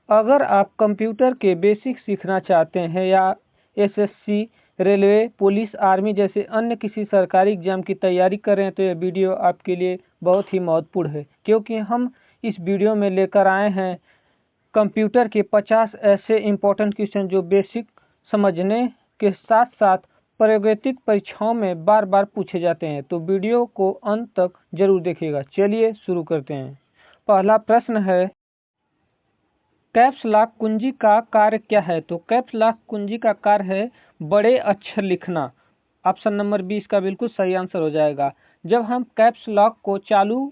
अगर आप कंप्यूटर के बेसिक सीखना चाहते हैं या एसएससी, रेलवे, पुलिस, आर्मी जैसे अन्य किसी सरकारी एग्जाम की तैयारी कर रहे हैं तो यह वीडियो आपके लिए बहुत ही महत्वपूर्ण है, क्योंकि हम इस वीडियो में लेकर आए हैं कंप्यूटर के 50 ऐसे इम्पोर्टेंट क्वेश्चन जो बेसिक समझने के साथ साथ प्रायोगिक परीक्षाओं में बार बार पूछे जाते हैं। तो वीडियो को अंत तक जरूर देखिएगा। चलिए शुरू करते हैं। पहला प्रश्न है, कैप्स लॉक कुंजी का कार्य क्या है? तो कैप्स लॉक कुंजी का कार्य है बड़े अक्षर लिखना। ऑप्शन नंबर 20 का बिल्कुल सही आंसर हो जाएगा। जब हम कैप्स लॉक को चालू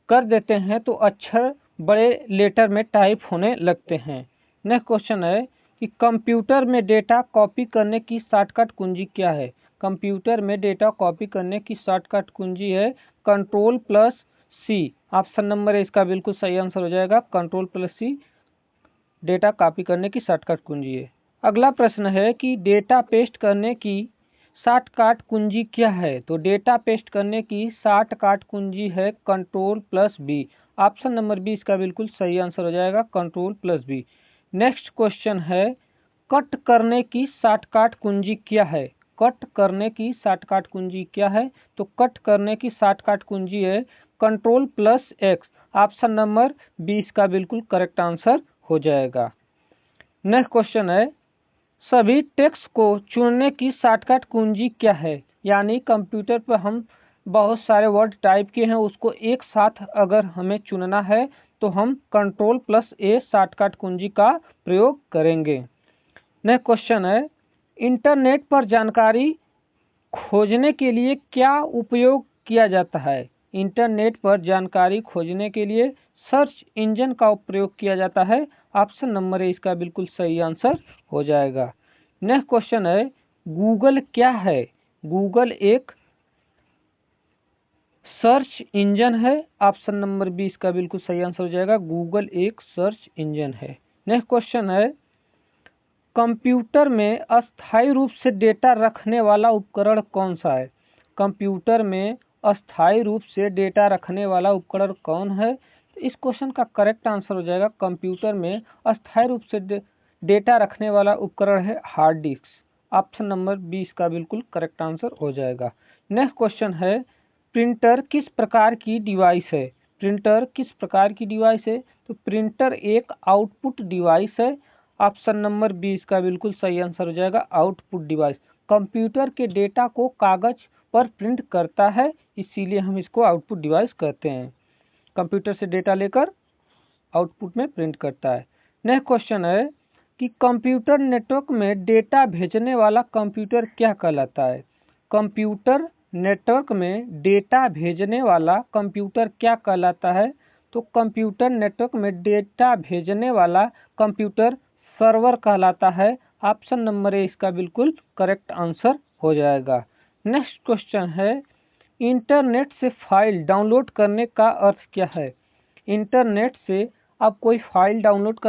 कर देते हैं तो अक्षर बड़े लेटर में टाइप होने लगते हैं। नेक्स्ट क्वेश्चन है कि कंप्यूटर में डेटा कॉपी करने की शॉर्टकट कुंजी क्या है? कंप्यूटर में डेटा कॉपी करने की शॉर्टकट कुंजी है Ctrl+C। ऑप्शन नंबर है इसका बिल्कुल सही आंसर हो जाएगा। Ctrl+C डेटा कॉपी करने की शॉर्टकट कुंजी है। अगला प्रश्न है कि डेटा पेस्ट करने की शॉर्टकट कुंजी क्या है? तो डेटा पेस्ट करने की शॉर्टकट कुंजी है Ctrl+B। ऑप्शन नंबर 20 का बिल्कुल सही आंसर हो जाएगा Ctrl+B। नेक्स्ट क्वेश्चन है, कट करने की शॉर्टकट कुंजी क्या है? कट करने की शॉर्टकट कुंजी क्या है? तो कट करने की शॉर्टकट कुंजी है Ctrl+X। ऑप्शन नंबर 20 का बिल्कुल करेक्ट आंसर हो जाएगा। नेक्स्ट क्वेश्चन है, सभी टेक्स्ट को चुनने की शॉर्टकट कुंजी क्या है? यानी कंप्यूटर पर हम बहुत सारे वर्ड टाइप किए हैं, उसको एक साथ अगर हमें चुनना है तो हम Ctrl+A शॉर्टकट कुंजी का प्रयोग करेंगे। नेक्स्ट क्वेश्चन है, इंटरनेट पर जानकारी खोजने के लिए क्या उपयोग किया जाता है? इंटरनेट पर जानकारी खोजने के लिए सर्च इंजन का प्रयोग किया जाता है। ऑप्शन नंबर है इसका बिल्कुल सही आंसर हो जाएगा। नेक्स्ट क्वेश्चन है, गूगल क्या है? गूगल एक सर्च इंजन है। ऑप्शन नंबर 20 का बिल्कुल सही आंसर हो जाएगा। गूगल एक सर्च इंजन है। नेक्स्ट क्वेश्चन है, कंप्यूटर में अस्थायी रूप से डेटा रखने वाला उपकरण कौन सा है? कंप्यूटर में अस्थायी रूप से डेटा रखने वाला उपकरण कौन है? तो इस क्वेश्चन का करेक्ट आंसर हो जाएगा, कंप्यूटर में अस्थायी रूप से डेटा रखने वाला उपकरण है हार्ड डिस्क। ऑप्शन नंबर 20 का बिल्कुल करेक्ट आंसर हो जाएगा। नेक्स्ट क्वेश्चन है, प्रिंटर किस प्रकार की डिवाइस है? प्रिंटर किस प्रकार की डिवाइस है? तो प्रिंटर एक आउटपुट डिवाइस है। ऑप्शन नंबर 20 का बिल्कुल सही आंसर हो जाएगा, आउटपुट डिवाइस। कंप्यूटर के डेटा को कागज पर प्रिंट करता है, इसीलिए हम इसको आउटपुट डिवाइस कहते हैं। कंप्यूटर से डेटा लेकर आउटपुट में प्रिंट करता है। नेक्स्ट क्वेश्चन है कि कंप्यूटर नेटवर्क में डेटा भेजने वाला कंप्यूटर क्या कहलाता है? कंप्यूटर नेटवर्क में डेटा भेजने वाला कंप्यूटर क्या कहलाता है? तो कंप्यूटर नेटवर्क में डेटा भेजने वाला कंप्यूटर सर्वर कहलाता है। ऑप्शन नंबर है इसका बिल्कुल करेक्ट आंसर हो जाएगा। नेक्स्ट क्वेश्चन है, इंटरनेट से फाइल डाउनलोड करने का अर्थ क्या है? इंटरनेट से आप कोई फाइल डाउनलोड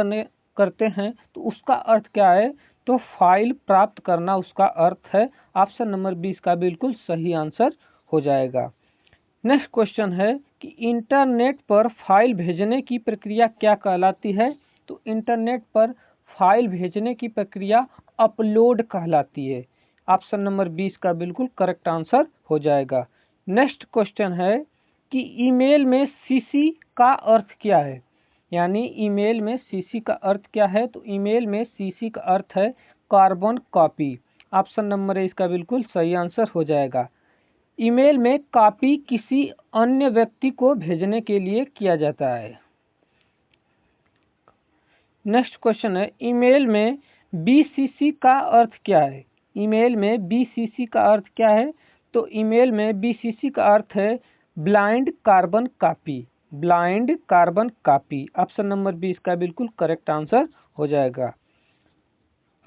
करते हैं तो उसका अर्थ क्या है? तो फाइल प्राप्त करना उसका अर्थ है। ऑप्शन नंबर 20 का बिल्कुल सही आंसर हो जाएगा। नेक्स्ट क्वेश्चन है कि इंटरनेट पर फाइल भेजने की प्रक्रिया क्या कहलाती है? तो इंटरनेट पर फाइल भेजने की प्रक्रिया अपलोड कहलाती है। ऑप्शन नंबर 20 का बिल्कुल करेक्ट आंसर हो जाएगा। नेक्स्ट क्वेश्चन है कि ईमेल में सीसी का अर्थ क्या है? यानी ईमेल में सीसी का अर्थ क्या है? तो ईमेल में सीसी का अर्थ है कार्बन कॉपी। ऑप्शन नंबर है इसका बिल्कुल सही आंसर हो जाएगा। ईमेल में कॉपी किसी अन्य व्यक्ति को भेजने के लिए किया जाता है। नेक्स्ट क्वेश्चन है, ईमेल में बीसीसी का अर्थ क्या है? ईमेल में बीसीसी का अर्थ क्या है? तो ईमेल में बीसीसी का अर्थ है blind carbon copy. Blind carbon copy. Option number 20 का बिल्कुल करेक्ट आंसर हो जाएगा।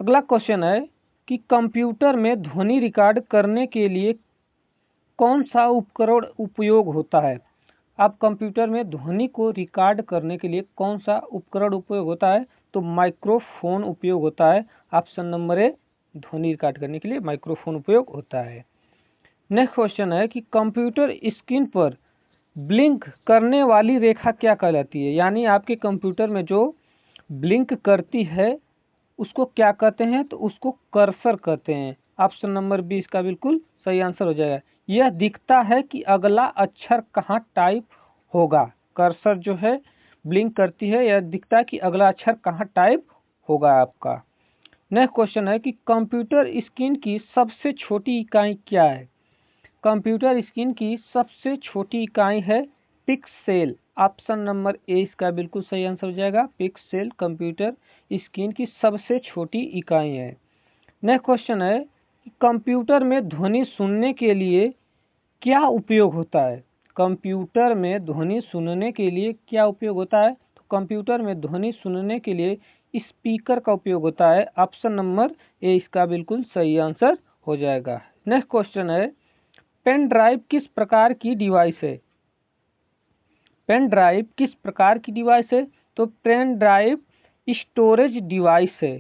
अगला क्वेश्चन है कि कंप्यूटर में ध्वनि रिकॉर्ड करने के लिए कौन सा उपकरण उपयोग होता है? आप कंप्यूटर में ध्वनि को रिकॉर्ड करने के लिए कौन सा उपकरण उपयोग होता है? तो माइक्रोफोन उपयोग होता है। ऑप्शन नंबर ए, ध्वनि रिकॉर्ड करने के लिए माइक्रोफोन उपयोग होता है। नेक्स्ट क्वेश्चन है कि कंप्यूटर स्क्रीन पर ब्लिंक करने वाली रेखा क्या कहलाती है? यानी आपके कंप्यूटर में जो ब्लिंक करती है उसको क्या कहते हैं, तो उसको कर्सर कहते हैं। ऑप्शन नंबर 20 का बिल्कुल सही आंसर हो जाएगा। यह दिखता है कि अगला अक्षर कहाँ टाइप होगा। कर्सर जो है ब्लिंक करती है, यह दिखता है कि अगला अक्षर कहाँ टाइप होगा आपका। नेक्स्ट क्वेश्चन है कि कंप्यूटर स्क्रीन की सबसे छोटी इकाई क्या है। कंप्यूटर स्क्रीन की सबसे छोटी इकाई है पिक्सेल। ऑप्शन नंबर ए इसका बिल्कुल सही आंसर हो जाएगा। पिक्सेल कंप्यूटर स्क्रीन की सबसे छोटी इकाई है। नेक्स्ट क्वेश्चन है कंप्यूटर में ध्वनि सुनने के लिए क्या उपयोग होता है। कंप्यूटर में ध्वनि सुनने के लिए क्या उपयोग होता है, तो कंप्यूटर में ध्वनि सुनने के लिए स्पीकर का उपयोग होता है। ऑप्शन नंबर ए इसका बिल्कुल सही आंसर हो जाएगा। नेक्स्ट क्वेश्चन है पेन ड्राइव किस प्रकार की डिवाइस है। पेन ड्राइव किस प्रकार की डिवाइस है, तो पेन ड्राइव स्टोरेज डिवाइस है।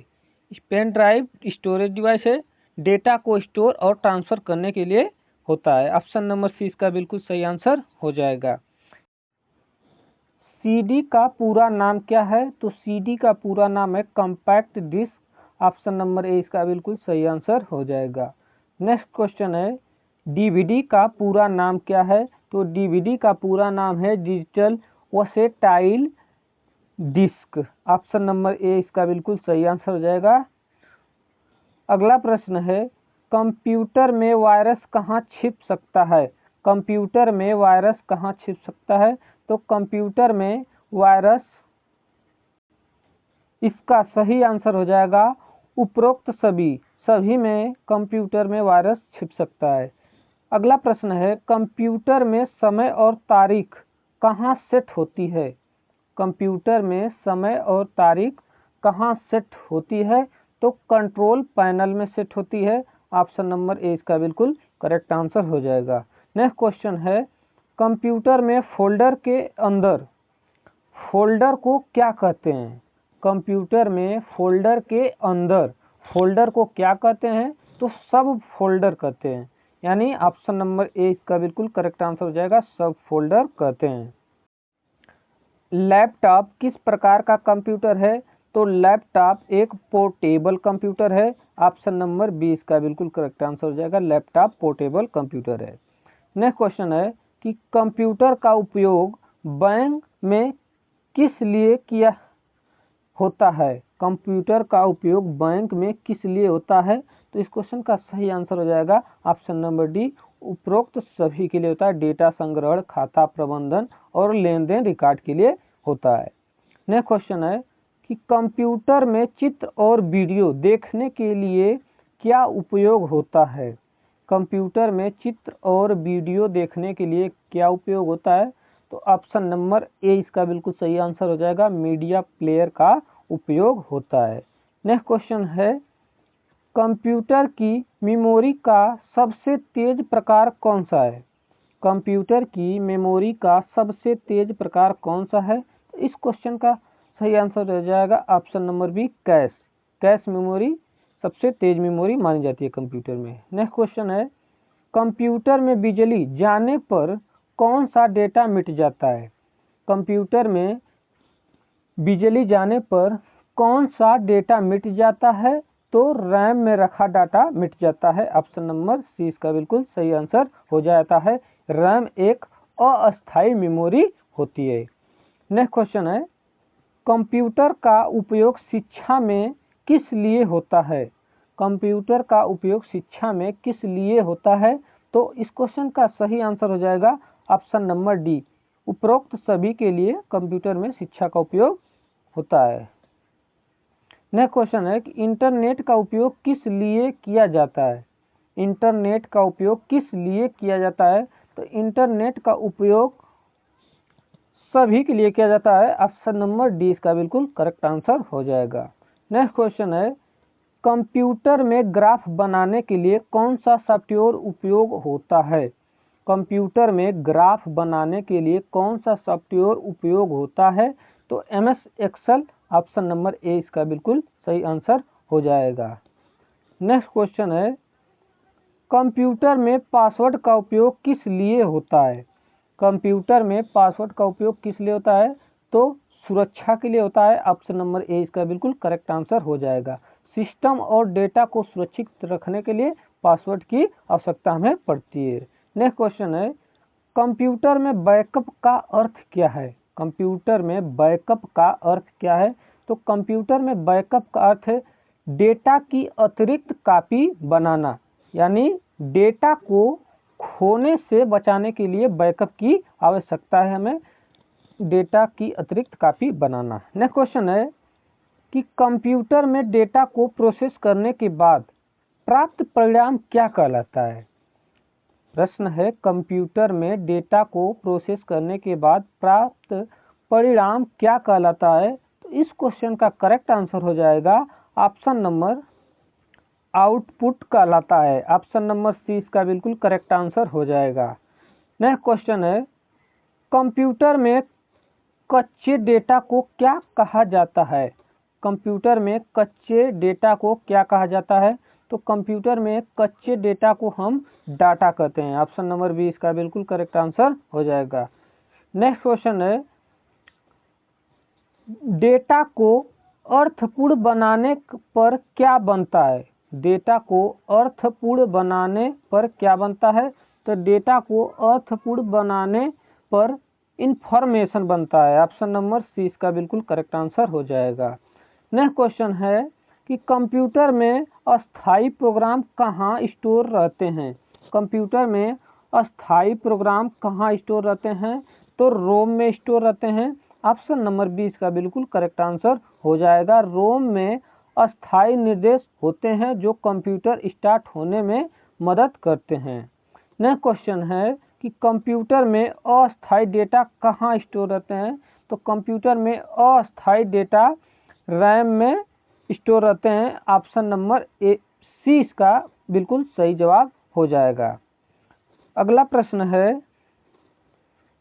पेन ड्राइव स्टोरेज डिवाइस है, डेटा को स्टोर और ट्रांसफर करने के लिए होता है। ऑप्शन नंबर सी इसका बिल्कुल सही आंसर हो जाएगा। सीडी का पूरा नाम क्या है, तो सीडी का पूरा नाम है compact disc. Option number A इसका बिल्कुल सही आंसर हो जाएगा। नेक्स्ट क्वेश्चन है डीवीडी का पूरा नाम क्या है, तो डीवीडी का पूरा नाम है digital versatile disc. Option number A इसका बिल्कुल सही आंसर हो जाएगा। अगला प्रश्न है कंप्यूटर में वायरस कहाँ छिप सकता है। कंप्यूटर में वायरस कहाँ छिप सकता है, तो कंप्यूटर में वायरस, इसका सही आंसर हो जाएगा उपरोक्त सभी में कंप्यूटर में वायरस छिप सकता है। अगला प्रश्न है कंप्यूटर में समय और तारीख कहाँ सेट होती है। कंप्यूटर में समय और तारीख कहाँ सेट होती है, तो कंट्रोल पैनल में सेट होती है। ऑप्शन नंबर ए इसका बिल्कुल करेक्ट आंसर हो जाएगा। नेक्स्ट क्वेश्चन है कंप्यूटर में फोल्डर के अंदर फोल्डर को क्या कहते हैं। कंप्यूटर में फोल्डर के अंदर फोल्डर को क्या कहते हैं, तो सब फोल्डर कहते हैं। यानी ऑप्शन नंबर ए इसका बिल्कुल करेक्ट आंसर हो जाएगा, सब फोल्डर कहते हैं। लैपटॉप किस प्रकार का कंप्यूटर है, तो लैपटॉप एक पोर्टेबल कंप्यूटर है। ऑप्शन नंबर 20 का बिल्कुल करेक्ट आंसर हो जाएगा, लैपटॉप पोर्टेबल कंप्यूटर है। नेक्स्ट क्वेश्चन है कि कंप्यूटर का उपयोग बैंक में किस लिए किया होता है। कंप्यूटर का उपयोग बैंक में किस लिए होता है, तो इस क्वेश्चन का सही आंसर हो जाएगा ऑप्शन नंबर डी, उपरोक्त सभी के लिए होता है। डेटा संग्रहण, खाता प्रबंधन और लेन देन रिकॉर्ड के लिए होता है। नेक्स्ट क्वेश्चन है कि कंप्यूटर में चित्र और वीडियो देखने के लिए क्या उपयोग होता है। कंप्यूटर में चित्र और वीडियो देखने के लिए क्या उपयोग होता है, तो ऑप्शन नंबर ए इसका बिल्कुल सही आंसर हो जाएगा, मीडिया प्लेयर का उपयोग होता है। नेक्स्ट क्वेश्चन है कंप्यूटर की मेमोरी का सबसे तेज प्रकार कौन सा है। कंप्यूटर की मेमोरी का सबसे तेज प्रकार कौन सा है, तो इस क्वेश्चन का सही आंसर हो जाएगा option number B, cache. Cache memory सबसे तेज मेमोरी मानी जाती है कंप्यूटर में। नेक्स्ट क्वेश्चन है कंप्यूटर में बिजली जाने पर कौन सा डेटा मिट जाता है। कंप्यूटर में बिजली जाने पर कौन सा डेटा मिट जाता है, तो रैम में रखा डाटा मिट जाता है। ऑप्शन नंबर सी इसका बिल्कुल सही आंसर हो जाता है, रैम एक अस्थायी मेमोरी होती है। नेक्स्ट क्वेश्चन है कंप्यूटर का उपयोग शिक्षा में किस लिए होता है। कंप्यूटर का उपयोग शिक्षा में किस लिए होता है, तो इस क्वेश्चन का सही आंसर हो जाएगा ऑप्शन नंबर डी, उपरोक्त सभी के लिए कंप्यूटर में शिक्षा का उपयोग होता है। नेक्स्ट क्वेश्चन है कि इंटरनेट का उपयोग किस लिए किया जाता है। इंटरनेट का उपयोग किस लिए किया जाता है, तो इंटरनेट का उपयोग सभी के लिए किया जाता है। ऑप्शन नंबर डी इसका बिल्कुल करेक्ट आंसर हो जाएगा। नेक्स्ट क्वेश्चन है कंप्यूटर में ग्राफ बनाने के लिए कौन सा सॉफ्टवेयर उपयोग होता है। कंप्यूटर में ग्राफ बनाने के लिए कौन सा सॉफ्टवेयर उपयोग होता है, तो MS Excel. Option number A इसका बिल्कुल सही आंसर हो जाएगा। नेक्स्ट क्वेश्चन है कंप्यूटर में पासवर्ड का उपयोग किस लिए होता है। कंप्यूटर में पासवर्ड का उपयोग किस लिए होता है, तो सुरक्षा के लिए होता है। ऑप्शन नंबर ए इसका बिल्कुल करेक्ट आंसर हो जाएगा। सिस्टम और डेटा को सुरक्षित रखने के लिए पासवर्ड की आवश्यकता हमें पड़ती है। नेक्स्ट क्वेश्चन है, कंप्यूटर में बैकअप का अर्थ क्या है? कंप्यूटर में बैकअप का अर्थ क्या है? तो कंप्यूटर में बैकअप का अर्थ है डेटा की अतिरिक्त कॉपी बनाना, यानी डेटा को खोने से बचाने के लिए बैकअप की आवश्यकता है हमें, डेटा की अतिरिक्त कॉपी बनाना। नेक्स्ट क्वेश्चन है कि कंप्यूटर में डेटा को प्रोसेस करने के बाद प्राप्त परिणाम क्या कहलाता है? प्रश्न है, कंप्यूटर में डेटा को प्रोसेस करने के बाद प्राप्त परिणाम क्या कहलाता है? तो इस क्वेश्चन का करेक्ट आंसर हो जाएगा ऑप्शन नंबर आउटपुट कहलाता है। ऑप्शन नंबर सी इसका बिल्कुल करेक्ट आंसर हो जाएगा। नेक्स्ट क्वेश्चन है, कंप्यूटर में कच्चे डेटा को क्या कहा जाता है? कंप्यूटर में कच्चे डेटा को क्या कहा जाता है? तो कंप्यूटर में कच्चे डेटा को हम डाटा कहते हैं। ऑप्शन नंबर बी इसका बिल्कुल करेक्ट आंसर हो जाएगा। नेक्स्ट क्वेश्चन है, डेटा को अर्थपूर्ण बनाने पर क्या बनता है? डेटा को अर्थपूर्ण बनाने पर क्या बनता है? तो डेटा को अर्थपूर्ण बनाने पर इंफॉर्मेशन बनता है। ऑप्शन नंबर सी इसका बिल्कुल करेक्ट आंसर हो जाएगा। नेक्स्ट क्वेश्चन है कि कंप्यूटर में अस्थायी प्रोग्राम कहाँ स्टोर रहते हैं? कंप्यूटर में अस्थायी प्रोग्राम कहाँ स्टोर रहते हैं? तो रोम में स्टोर रहते हैं। ऑप्शन नंबर बी इसका बिल्कुल करेक्ट आंसर हो जाएगा। रोम में अस्थायी निर्देश होते हैं जो कंप्यूटर स्टार्ट होने में मदद करते हैं। नेक्स्ट क्वेश्चन है कि कंप्यूटर में अस्थायी डेटा कहाँ स्टोर रहते हैं? तो कंप्यूटर में अस्थायी डेटा रैम में स्टोर रहते हैं। ऑप्शन नंबर ए सी इसका बिल्कुल सही जवाब हो जाएगा। अगला प्रश्न है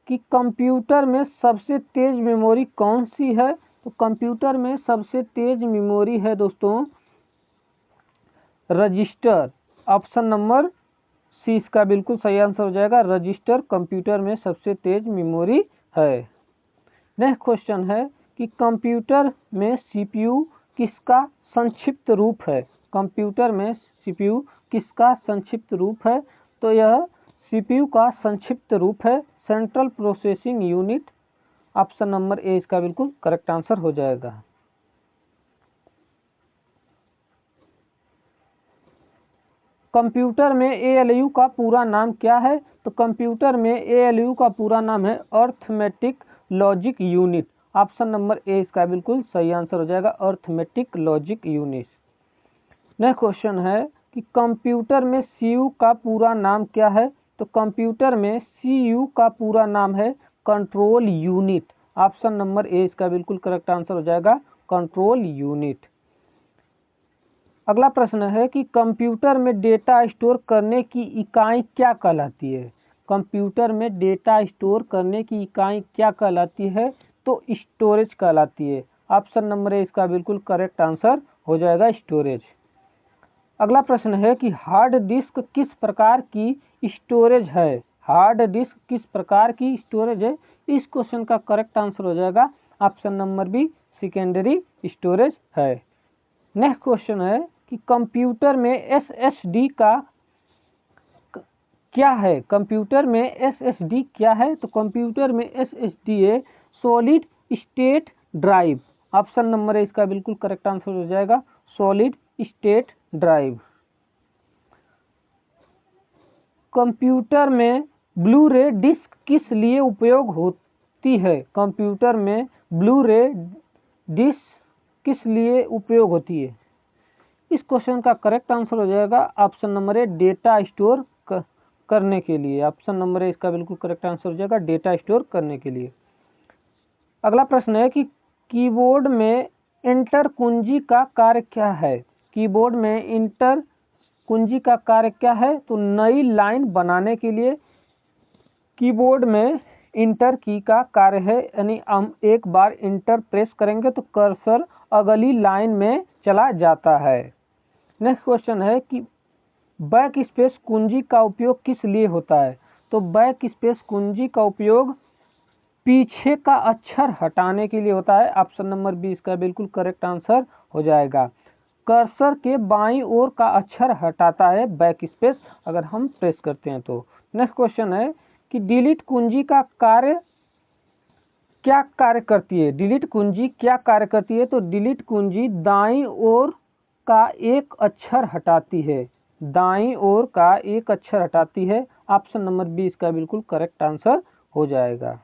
कि कंप्यूटर में सबसे तेज मेमोरी कौन सी है? तो कंप्यूटर में सबसे तेज मेमोरी है दोस्तों रजिस्टर। ऑप्शन नंबर सी इसका बिल्कुल सही आंसर हो जाएगा। रजिस्टर कंप्यूटर में सबसे तेज मेमोरी है। नेक्स्ट क्वेश्चन है कि कंप्यूटर में सीपीयू किसका संक्षिप्त रूप है? कंप्यूटर में सीपीयू किसका संक्षिप्त रूप है? तो यह सीपीयू का संक्षिप्त रूप है central processing unit. Option number A इसका बिल्कुल करेक्ट आंसर हो जाएगा। कंप्यूटर में एएलयू का पूरा नाम क्या है? तो कंप्यूटर में एएलयू का पूरा नाम है arithmetic logic unit. Option number A इसका बिल्कुल सही आंसर हो जाएगा, arithmetic logic unit. Next question है कि कंप्यूटर में सीयू का पूरा नाम क्या है? तो कंप्यूटर में सीयू का पूरा नाम है control unit. Option number A इसका बिल्कुल करेक्ट आंसर हो जाएगा, कंट्रोल यूनिट। अगला प्रश्न है कि कंप्यूटर में डेटा स्टोर करने की इकाई क्या कहलाती है? कंप्यूटर में डेटा स्टोर करने की इकाई क्या कहलाती है? तो स्टोरेज कहलाती है। ऑप्शन नंबर ए इसका बिल्कुल करेक्ट आंसर हो जाएगा, स्टोरेज। अगला प्रश्न है कि हार्ड डिस्क किस प्रकार की स्टोरेज है? हार्ड डिस्क किस प्रकार की स्टोरेज है? इस क्वेश्चन का करेक्ट आंसर हो जाएगा option number B, secondary storage है। नेक्स्ट क्वेश्चन है कि कंप्यूटर में एसएसडी का क्या है? कंप्यूटर में एसएसडी क्या है? तो कंप्यूटर में एसएसडी है solid state drive. Option number है इसका बिल्कुल करेक्ट आंसर हो जाएगा, सॉलिड स्टेट ड्राइव। कंप्यूटर में ब्लू रे डिस्क किस लिए उपयोग होती है? कंप्यूटर में ब्लू रे डिस्क किस लिए उपयोग होती है? इस क्वेश्चन का करेक्ट आंसर हो जाएगा ऑप्शन नंबर ए, डेटा स्टोर करने के लिए। ऑप्शन नंबर ए इसका बिल्कुल करेक्ट आंसर हो जाएगा, डेटा स्टोर करने के लिए। अगला प्रश्न है कि कीबोर्ड में इंटर कुंजी का कार्य क्या है? कीबोर्ड में इंटर कुंजी का कार्य क्या है? तो नई लाइन बनाने के लिए कीबोर्ड में इंटर की का कार्य है, यानी हम एक बार इंटर प्रेस करेंगे तो कर्सर अगली लाइन में चला जाता है। नेक्स्ट क्वेश्चन है कि बैक स्पेस कुंजी का उपयोग किस लिए होता है? तो बैक स्पेस कुंजी का उपयोग पीछे का अक्षर हटाने के लिए होता है। ऑप्शन नंबर बी इसका बिल्कुल करेक्ट आंसर हो जाएगा। कर्सर के बाईं ओर का अक्षर हटाता है बैक स्पेस अगर हम प्रेस करते हैं तो। नेक्स्ट क्वेश्चन है कि डिलीट कुंजी का कार्य क्या कार्य करती है। डिलीट कुंजी क्या कार्य करती है, तो डिलीट कुंजी दाईं ओर का एक अक्षर हटाती है। दाईं ओर का एक अक्षर हटाती है। ऑप्शन नंबर बी इसका बिल्कुल करेक्ट आंसर हो जाएगा।